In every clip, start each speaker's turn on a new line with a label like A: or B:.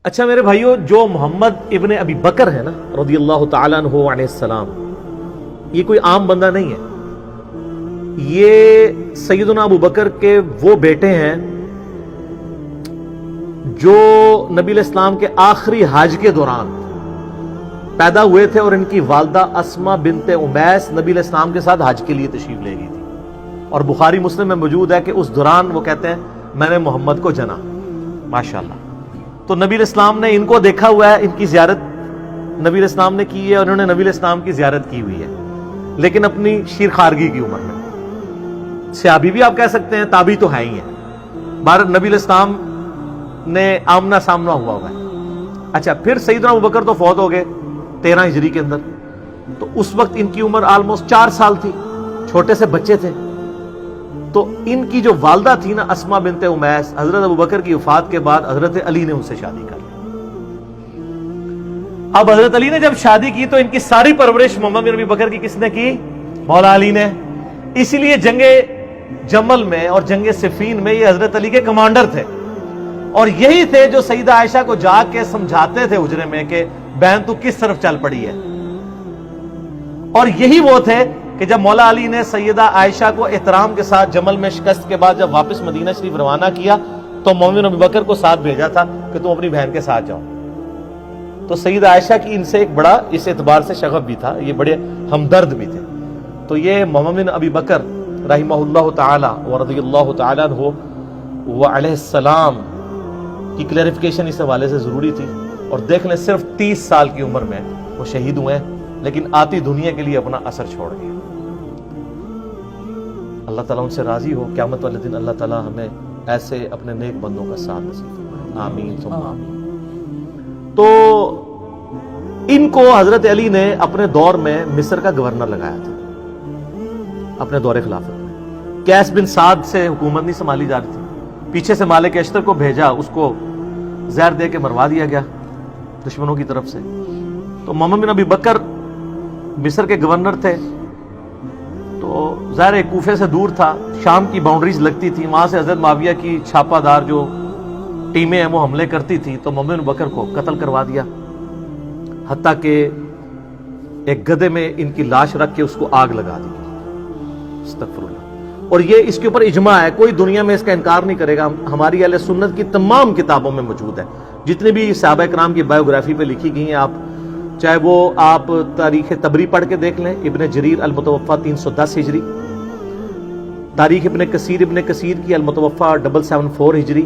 A: اچھا میرے بھائیوں، جو محمد ابن ابی بکر ہے نا رضی اللہ تعالیٰ عنہ علیہ السلام، یہ کوئی عام بندہ نہیں ہے. یہ سیدنا ابو بکر کے وہ بیٹے ہیں جو نبی علیہ السلام کے آخری حج کے دوران پیدا ہوئے تھے، اور ان کی والدہ اسما بنت امیس نبی علیہ السلام کے ساتھ حج کے لیے تشریف لے گئی تھی. اور بخاری مسلم میں موجود ہے کہ اس دوران وہ کہتے ہیں میں نے محمد کو جنا. ماشاءاللہ. تو نبی علیہ السلام نے ان کو دیکھا ہوا ہے، ان کی زیارت نبی علیہ السلام نے کی ہے، اور انہوں نے نبی علیہ السلام کی زیارت کی ہوئی ہے، لیکن اپنی شیر خارگی کی عمر میں. صحابی بھی آپ کہہ سکتے ہیں، تابعی تو ہے ہی ہیں. بھارت نبی علیہ السلام نے آمنا سامنا ہوا ہے. اچھا، پھر سیدنا ابو بکر تو فوت ہو گئے 13 ہجری کے اندر. تو اس وقت ان کی عمر آلموسٹ 4 سال تھی، چھوٹے سے بچے تھے. تو ان کی جو والدہ تھی نا اسما بنت امیس، حضرت ابو بکر کی وفات کے بعد حضرت علی نے ان سے شادی کر لی. اب حضرت علی نے جب شادی کی تو ان کی ساری پرورش محمد بن ابی بکر کی کس نے کی؟ مولا علی نے. اسی لیے جنگ جمل میں اور جنگ صفین میں یہ حضرت علی کے کمانڈر تھے، اور یہی تھے جو سیدہ عائشہ کو جا کے سمجھاتے تھے حجرے میں کہ بہن تو کس طرف چل پڑی ہے. اور یہی وہ تھے کہ جب مولا علی نے سیدہ عائشہ کو احترام کے ساتھ جمل میں شکست کے بعد جب واپس مدینہ شریف روانہ کیا تو محمد بن ابی بکر کو ساتھ بھیجا تھا کہ تم اپنی بہن کے ساتھ جاؤ. تو سیدہ عائشہ کی ان سے ایک بڑا اس اعتبار سے شغف بھی تھا، یہ بڑے ہمدرد بھی تھے. تو یہ محمد بن ابی بکر رحمہ اللہ تعالی ورضی اللہ تعالیٰ عنہ وعلیہ السلام کی کلیریفیکیشن اس حوالے سے ضروری تھی. اور دیکھ لیں صرف 30 سال کی عمر میں وہ شہید ہوئے ہیں، لیکن آتی دنیا کے لیے اپنا اثر چھوڑ گئے. اللہ تعالیٰ ان سے راضی ہو. قیامت والے دن اللہ تعالیٰ ہمیں ایسے اپنے نیک بندوں کا ساتھ نصیب فرمائے. آمین ثم آمین. تو ان کو حضرت علی نے اپنے دور میں مصر کا گورنر لگایا تھا اپنے دور خلافت میں. قیس بن سعد سے حکومت نہیں سنبھالی جا رہی تھی، پیچھے سے مالک اشتر کو بھیجا، اس کو زہر دے کے مروا دیا گیا دشمنوں کی طرف سے. تو محمد بن ابی بکر مصر کے گورنر تھے، تو ظاہر کوفے سے دور تھا، شام کی باؤنڈریز لگتی تھی، وہاں سے حضرت معاویہ کی چھاپہ دار جو ٹیمیں ہیں وہ حملے کرتی تھی. تو محمد بن بکر کو قتل کروا دیا، حتیٰ کہ ایک گدھے میں ان کی لاش رکھ کے اس کو آگ لگا دی. استغفر اللہ. اور یہ اس کے اوپر اجماع ہے، کوئی دنیا میں اس کا انکار نہیں کرے گا. ہماری اہل سنت کی تمام کتابوں میں موجود ہے، جتنی بھی صحابہ کرام کی بایوگرافی پہ لکھی گئی ہیں، آپ چاہے وہ آپ تاریخ تبری پڑھ کے دیکھ لیں، ابن جریر المتوفا 310 ہجری، تاریخ ابن کثیر کی المتوفا 774 ہجری،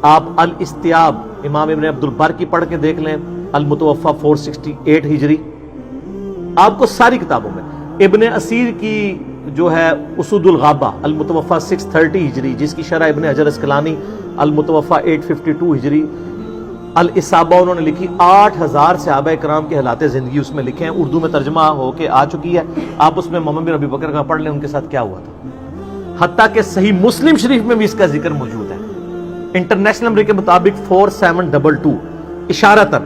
A: آپ الاستیاب امام ابن عبد البر کی پڑھ کے دیکھ لیں المتوفا 468 ہجری. آپ کو ساری کتابوں میں ابن اسیر کی جو ہے اسود الغابہ المتوفا 630 ہجری، جس کی شرح ابن حجر اسقلانی المتوفا 852 ہجری، الاصابہ انہوں نے لکھی. 8000 صحابہ کرام کے حالات زندگی اس میں لکھے ہیں، اردو میں ترجمہ ہو کے آ چکی ہے. آپ اس میں محمد بن ابی بکر کا پڑھ لیں ان کے ساتھ کیا ہوا تھا. حتیٰ کہ صحیح مسلم شریف میں بھی اس کا ذکر موجود ہے، انٹرنیشنل نمبر کے مطابق 4722 اشارتاً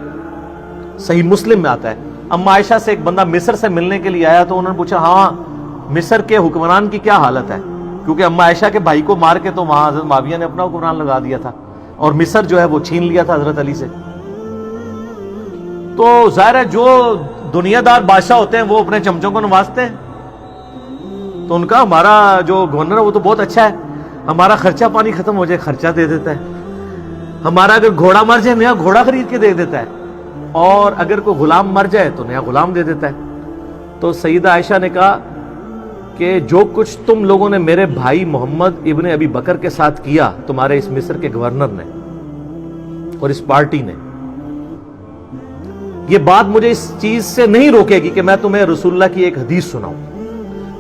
A: صحیح مسلم میں آتا ہے. اما عائشہ سے ایک بندہ مصر سے ملنے کے لیے آیا تو انہوں نے پوچھا ہاں مصر کے حکمران کی کیا حالت ہے، کیونکہ اما عائشہ کے بھائی کو مار کے تو وہاں حضرت معاویہ نے اپنا حکمران لگا دیا تھا، اور مصر جو ہے وہ چھین لیا تھا حضرت علی سے. تو ظاہر ہے جو دنیا دار بادشاہ ہوتے ہیں وہ اپنے چمچوں کو نوازتے ہیں. تو ان کا ہمارا جو گورنر ہے وہ تو بہت اچھا ہے، ہمارا خرچہ پانی ختم ہو جائے خرچہ دے دیتا ہے، ہمارا اگر گھوڑا مر جائے نیا گھوڑا خرید کے دے دیتا ہے، اور اگر کوئی غلام مر جائے تو نیا غلام دے دیتا ہے. تو سیدہ عائشہ نے کہا کہ جو کچھ تم لوگوں نے میرے بھائی محمد ابن ابی بکر کے ساتھ کیا، تمہارے اس مصر کے گورنر نے اور اس پارٹی نے، یہ بات مجھے اس چیز سے نہیں روکے گی کہ میں تمہیں رسول اللہ کی ایک حدیث سناؤں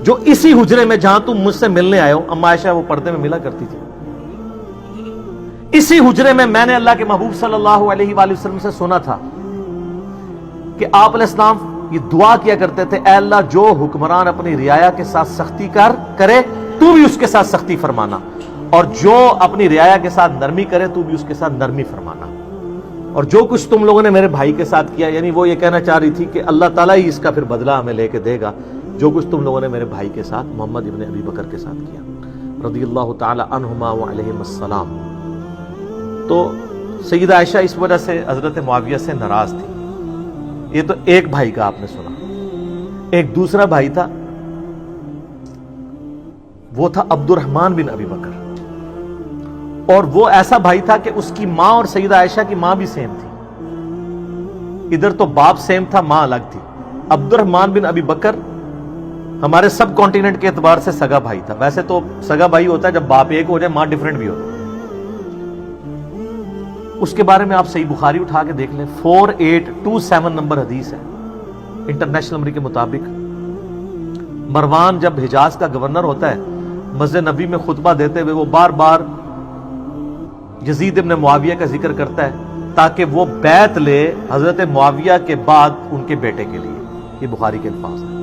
A: جو اسی حجرے میں جہاں تم مجھ سے ملنے آئے ہو. اما عائشہ وہ پردے میں ملا کرتی تھی. اسی حجرے میں نے اللہ کے محبوب صلی اللہ علیہ وآلہ وسلم سے سنا تھا کہ آپ علیہ السلام یہ دعا کیا کرتے تھے، اے اللہ جو حکمران اپنی رعایا کے ساتھ سختی کرے تو بھی اس کے ساتھ سختی فرمانا، اور جو اپنی رعایا کے ساتھ نرمی کرے تو بھی اس کے ساتھ نرمی فرمانا. اور جو کچھ تم لوگوں نے میرے بھائی کے ساتھ کیا، یعنی وہ یہ کہنا چاہ رہی تھی کہ اللہ تعالیٰ ہی اس کا پھر بدلہ ہمیں لے کے دے گا، جو کچھ تم لوگوں نے میرے بھائی کے ساتھ محمد ابن ابی بکر کے ساتھ کیا رضی اللہ تعالی عنہما وعلیہم السلام. تو سیدہ عائشہ اس وجہ سے حضرت معاویہ سے ناراض تھی. یہ تو ایک بھائی کا آپ نے سنا. ایک دوسرا بھائی تھا, وہ تھا عبد الرحمن بن ابی بکر, اور وہ ایسا بھائی تھا کہ اس کی ماں اور سیدہ عائشہ کی ماں بھی سیم تھی. ادھر تو باپ سیم تھا, ماں الگ تھی. عبد الرحمن بن ابی بکر ہمارے سب کانٹیننٹ کے اعتبار سے سگا بھائی تھا. ویسے تو سگا بھائی ہوتا ہے جب باپ ایک ہو جائے, ماں ڈیفرنٹ بھی ہو. اس کے بارے میں آپ صحیح بخاری اٹھا کے دیکھ لیں, 4827 نمبر حدیث ہے انٹرنیشنل نمبر کے مطابق. مروان جب حجاز کا گورنر ہوتا ہے, مسجد نبوی میں خطبہ دیتے ہوئے وہ بار بار یزید ابن معاویہ کا ذکر کرتا ہے تاکہ وہ بیعت لے حضرت معاویہ کے بعد ان کے بیٹے کے لیے. یہ بخاری کے الفاظ ہیں.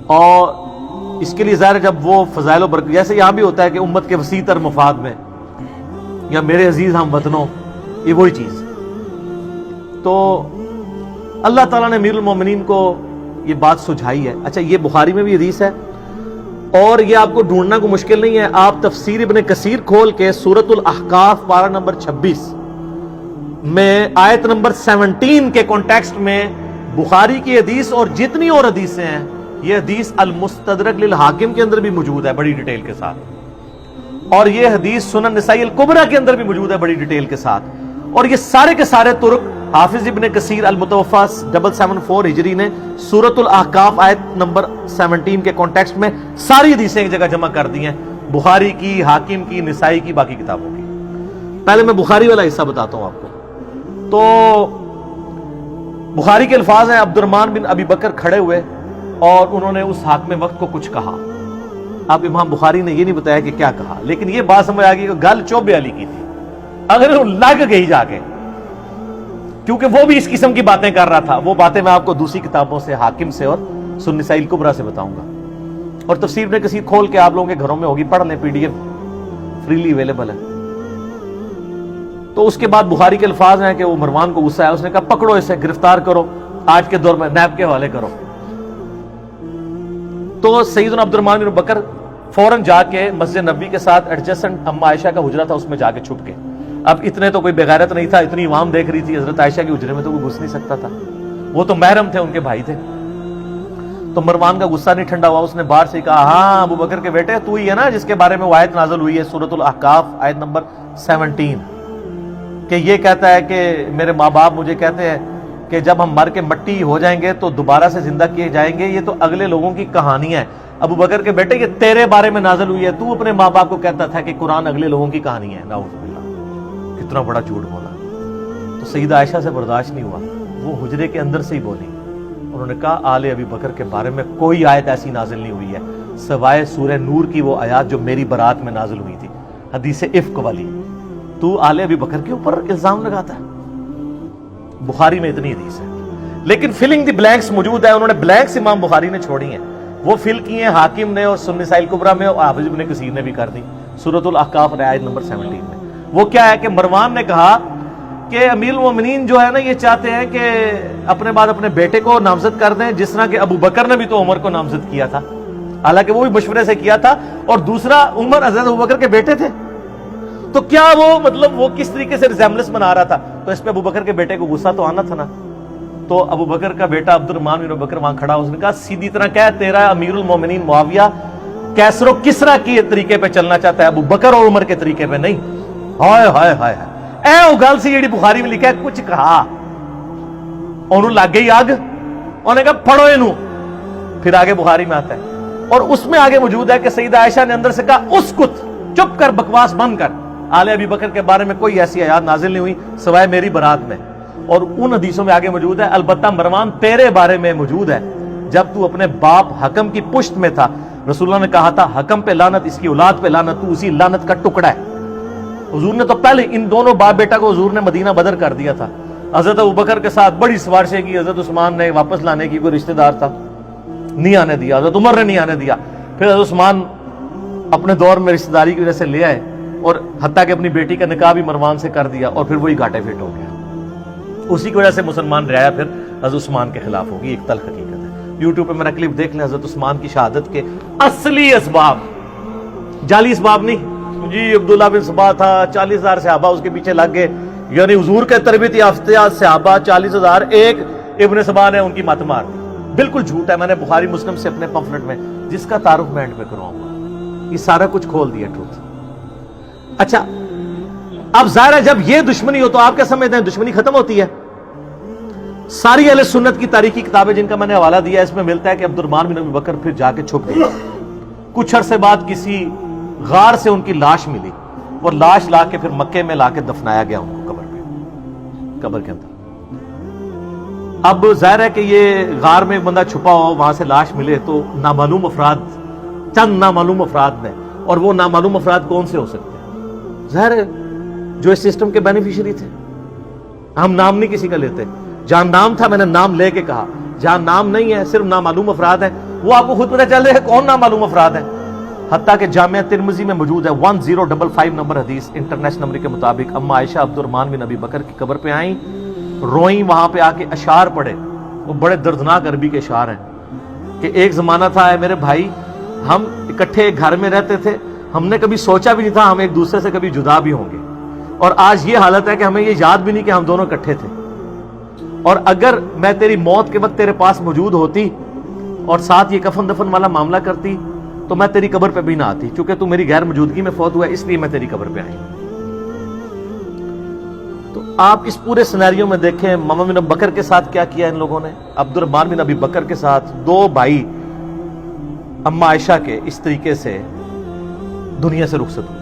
A: اور اس کے لیے ظاہر جب وہ فضائل و برکت, جیسے یہاں بھی ہوتا ہے کہ امت کے وسیع تر مفاد میں, یا میرے عزیز ہم وطنوں, یہ وہی چیز. تو اللہ تعالیٰ نے امیر المومنین کو یہ بات سجھائی ہے. اچھا, یہ بخاری میں بھی حدیث ہے, اور یہ آپ کو ڈھونڈنا کو مشکل نہیں ہے. آپ تفسیر ابن کثیر کھول کے سورۃ الاحقاف پارہ نمبر 26 میں آیت نمبر 17 کے کانٹیکسٹ میں بخاری کی حدیث اور جتنی اور حدیثیں ہیں, یہ حدیث المستدرک للحاکم کے اندر بھی موجود ہے بڑی ڈیٹیل کے ساتھ, اور یہ حدیث سنن نسائی الکبریٰ کے اندر بھی موجود ہے بڑی ڈیٹیل کے ساتھ. اور یہ سارے کے سارے طرق حافظ ابن کثیر المتوفیٰ 774 ہجری نے سورۃ الاحقاف آیت نمبر 17 کے کانٹیکسٹ میں ساری حدیثیں ایک جگہ جمع کر دی ہیں, بخاری کی, حاکم کی, نسائی کی, باقی کتابوں کی. پہلے میں بخاری والا حصہ بتاتا ہوں آپ کو. تو بخاری کے الفاظ ہیں, عبد الرحمن بن ابی بکر کھڑے ہوئے اور انہوں نے اس حاکم وقت کو کچھ کہا. اب امام بخاری نے یہ نہیں بتایا کہ کیا کہا, لیکن یہ بات سمجھ آ گئی کہ گل چوبے علی کی تھی, اگر وہ لگ گئی جا کے, کیونکہ وہ بھی اس قسم کی باتیں کر رہا تھا. وہ باتیں میں آپ کو دوسری کتابوں سے, حاکم سے اور سنن نسائی الکبریٰ سے بتاؤں گا. اور تفسیر ابن کثیر کھول کے آپ لوگوں کے گھروں میں ہوگی, پڑھ لیں, PDF فریلی اویلیبل ہے. تو اس کے بعد بخاری کے الفاظ ہیں کہ وہ مروان کو غصہ ہے, اس نے کہا پکڑو اسے, گرفتار کرو, آج کے دور میں نیب کے حوالے کرو. تو سیدنا عبد الرحمن بن بکر فوراً جا کے مسجد نبوی کے ساتھ ایڈجسٹنٹ اما عائشہ کا حجرہ تھا, اس میں جا کے چھپ کے. اب اتنے تو کوئی بغیرت نہیں تھا, اتنی عوام دیکھ رہی تھی, حضرت عائشہ کے حجرے میں تو کوئی گھس نہیں سکتا تھا, وہ تو محرم تھے, ان کے بھائی تھے. تو مروان کا غصہ نہیں ٹھنڈا ہوا, اس نے باہر سے کہا, ہاں ابو بکر کے بیٹے, تو ہی ہے نا جس کے بارے میں وہ آیت نازل ہوئی ہے سورۃ الاحقاف آیت نمبر 17, کہ یہ کہتا ہے کہ میرے ماں باپ مجھے کہتے ہیں کہ جب ہم مر کے مٹی ہو جائیں گے تو دوبارہ سے زندہ کیے جائیں گے, یہ تو اگلے لوگوں کی کہانی ہے. ابو بکر کے بیٹے, یہ تیرے بارے میں نازل ہوئی ہے, تو اپنے ماں باپ کو کہتا تھا کہ قرآن اگلے لوگوں کی کہانی ہے. نعوذ باللہ, کتنا بڑا جھوٹ بولا. تو سیدہ عائشہ سے برداشت نہیں ہوا, وہ حجرے کے اندر سے ہی بولی. انہوں نے کہا آل ابی بکر کے بارے میں کوئی آیت ایسی نازل نہیں ہوئی ہے سوائے سورہ نور کی وہ آیات جو میری برات میں نازل ہوئی تھی, حدیث افک والی. تو آل ابی بکر کے اوپر الزام لگاتا ہے. بخاری میں اتنی حدیث ہے, لیکن فلنگ دی بلینکس موجود ہے. انہوں نے بلینکس امام بخاری نے چھوڑی ہیں, وہ فل کی ہیں حاکم نے اور سنن نسائی الکبریٰ میں, اور حافظ ابن کثیر نے بھی کر دی سورۃ الاحقاف آیت نمبر 17 میں. وہ کیا ہے کہ مروان نے کہا کہ امیر المومنین جو ہے نا, یہ چاہتے ہیں کہ اپنے بعد اپنے بیٹے کو نامزد کر دیں, جس طرح کہ ابو بکر نے بھی تو عمر کو نامزد کیا تھا, حالانکہ وہ بھی مشورے سے کیا تھا, اور دوسرا عمر حضرت ابو بکر کے بیٹے تھے. تو کیا وہ مطلب وہ کس طریقے سے ریزیمبلنس بنا رہا تھا, تو اس پہ ابو بکر کے بیٹے کو غصہ تو آنا تھا نا. تو ابو بکر کا بیٹا عبد الرحمن بن بکر وہاں کھڑا, اس نے کہا سیدھی طرح کہہ, تیرا امیر المومنین معاویہ کیسر و کسرا کے طریقے پہ چلنا چاہتا ہے, ابو بکر اور عمر کے طریقے پہ نہیں. ہائے ہائے ہائے, اے او گل سی جیڑی بخاری میں لکھا ہے, کچھ کہا, انہوں لگ گئی آگ, انہوں نے کہا پڑھو اینو. پھر آگے بخاری میں آتا ہے, اور اس میں آگے موجود ہے کہ سیدہ عائشہ نے اندر سے کہا اسکت, چپ کر, بکواس بند کر, آل ابی بکر کے بارے میں کوئی ایسی آیات نازل نہیں ہوئی سوائے میری برات میں. اور ان حدیثوں میں آگے موجود ہے, البتہ مروان تیرے بارے میں موجود ہے, جب تو اپنے باپ حکم کی پشت میں تھا, رسول اللہ نے کہا تھا حکم پہ لعنت, اس کی اولاد پہ لعنت, تو اسی لعنت کا ٹکڑا ہے. حضور نے تو پہلے ان دونوں باپ بیٹا کو حضور نے مدینہ بدر کر دیا تھا. حضرت ابوبکر کے ساتھ بڑی سفارشیں کی, حضرت عثمان نے واپس لانے کی, کوئی رشتہ دار تھا نہیں آنے دیا, حضرت عمر نے نہیں آنے دیا, پھر حضرت عثمان اپنے دور میں رشتہ داری کی وجہ سے لے آئے, اور حتیٰ کہ اپنی بیٹی کا نکاح بھی مروان سے کر دیا, اور پھر وہی گھاٹے فٹ ہو گیا. اسی کی وجہ سے مسلمان رعایا پھر حضرت عثمان کے خلاف ہوگی. ایک تلخ حقیقت ہے, یوٹیوب پہ میرا کلپ دیکھ لیں, حضرت عثمان کی شہادت کے اصلی اسباب, جعلی اسباب نہیں, جی عبداللہ بن سبا تھا، 40,000 صحابہ اس کے پیچھے لگ گئے، یعنی حضور کے تربیتی یافتہ صحابہ 40,000، ایک ابن سبا نے ان کی مت مار دی. بالکل جھوٹ ہے، میں نے بخاری مسلم سے اپنے پمفلٹ میں جس کا تعارف میں اینڈ پہ کراؤں گا، یہ سارا کچھ کھول دیا ٹروتھ. اچھا اب ظاہر ہے جب یہ دشمنی ہو تو آپ کیا سمجھتے ہیں دشمنی ختم ہوتی ہے؟ ساری اہل سنت کی تاریخی کتابیں جن کا میں نے حوالہ دیا اس میں ملتا ہے کہ عبد الرحمن بن ابی بکر پھر جا کے چھپ گئے. کچھ عرصے بعد کسی غار سے ان کی لاش ملی، اور لاش لا کے پھر مکے میں لا کے دفنایا گیا ان کو قبر پہ، قبر کے اندر. اب ظاہر ہے کہ یہ غار میں ایک بندہ چھپا ہو، وہاں سے لاش ملے تو نامعلوم افراد، چند نامعلوم افراد نے، اور وہ نامعلوم افراد کون سے ہو سکتے ہیں؟ ظاہر ہے جو اس سسٹم کے بینیفیشری تھے. ہم نام نہیں کسی کا لیتے، جہاں نام تھا میں نے نام لے کے کہا، جہاں نام نہیں ہے صرف نامعلوم افراد ہیں، وہ آپ کو خود پتہ چل رہے ہیں کون نامعلوم افراد ہیں. حتیٰ کہ جامعہ ترمذی میں موجود ہے 1055 نمبر حدیث انٹرنیشنل نمبر کے مطابق، اما عائشہ عبد الرحمن بن ابی بکر کی قبر پہ آئیں، روئیں، وہاں پہ آ کے اشعار پڑھے. وہ بڑے دردناک عربی کے اشعار ہیں کہ ایک زمانہ تھا اے میرے بھائی، ہم اکٹھے ایک گھر میں رہتے تھے، ہم نے کبھی سوچا بھی نہیں تھا ہم ایک دوسرے سے کبھی جدا بھی ہوں گے، اور آج یہ حالت ہے کہ ہمیں یہ یاد بھی نہیں کہ ہم دونوں اکٹھے تھے. اور اگر میں تیری موت کے وقت تیرے پاس موجود ہوتی اور ساتھ یہ کفن دفن والا معاملہ کرتی تو میں تیری قبر پہ بھی نہ آتی، چونکہ تو میری غیر موجودگی میں فوت ہوا ہے اس لیے میں تیری قبر پہ آئی. تو آپ اس پورے سینیریو میں دیکھیں محمد بن ابی بکر کے ساتھ کیا کیا ان لوگوں نے، عبد الرحمن بن ابی بکر کے ساتھ دو بھائی اما عائشہ کے اس طریقے سے دنیا سے رخصت ہوئے.